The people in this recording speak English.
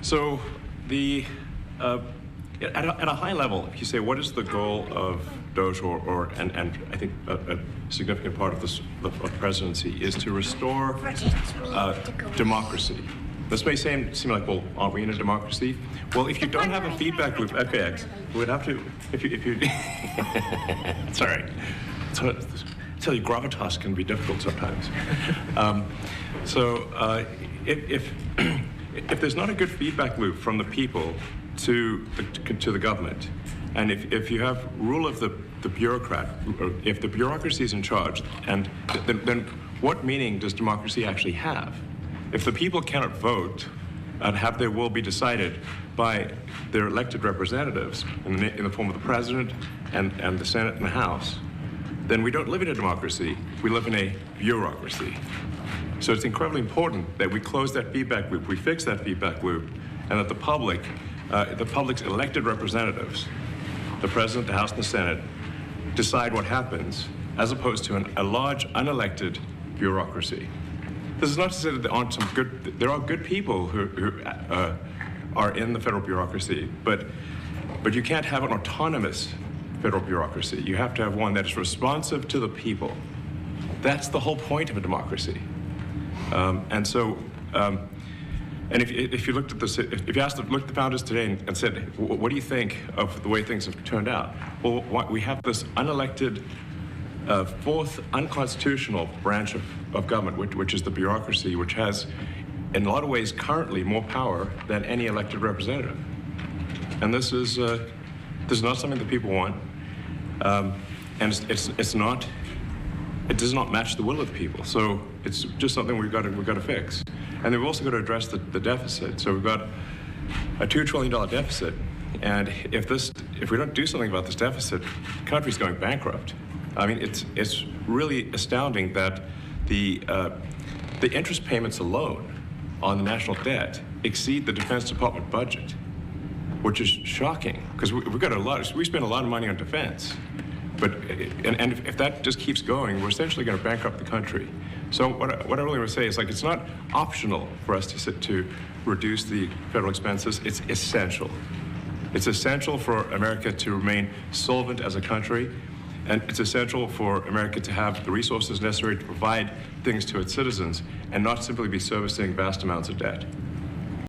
So at a high level, if you say what is the goal of DOGE, and I think a significant part of the presidency is to restore democracy. This may seem like, well, aren't we in a democracy? Well, if you don't have a feedback loop, okay, we would have to, if you it's all right. So, I tell you, gravitas can be difficult sometimes. If there's not a good feedback loop from the people to the government, and if you have rule of the bureaucrat, or if the bureaucracy is in charge, and then what meaning does democracy actually have? If the people cannot vote and have their will be decided by their elected representatives in the form of the president and the Senate and the House, then we don't live in a democracy, we live in a bureaucracy. So it's incredibly important that we close that feedback loop, we fix that feedback loop, and that the public's elected representatives, the president, the House, and the Senate, decide what happens, as opposed to a large, unelected bureaucracy. This is not to say that there are good people who are in the federal bureaucracy, but you can't have an autonomous federal bureaucracy. You have to have one that is responsive to the people. That's the whole point of a democracy. And if you looked at this, if you looked at the founders today and said, what do you think of the way things have turned out? Well, we have this unelected, fourth unconstitutional branch of government, which is the bureaucracy, which has, in a lot of ways, currently more power than any elected representative. And this is not something that people want, and it does not match the will of the people. So it's just something we've got to fix. And then we've also got to address the deficit. So we've got a $2 trillion deficit, and if we don't do something about this deficit, the country's going bankrupt. I mean, it's really astounding that the interest payments alone on the national debt exceed the Defense Department budget, which is shocking because we spend a lot of money on defense, and if that just keeps going, we're essentially going to bankrupt the country. So what I really want to say is, like, it's not optional for us to reduce the federal expenses. It's essential. It's essential for America to remain solvent as a country. And it's essential for America to have the resources necessary to provide things to its citizens and not simply be servicing vast amounts of debt.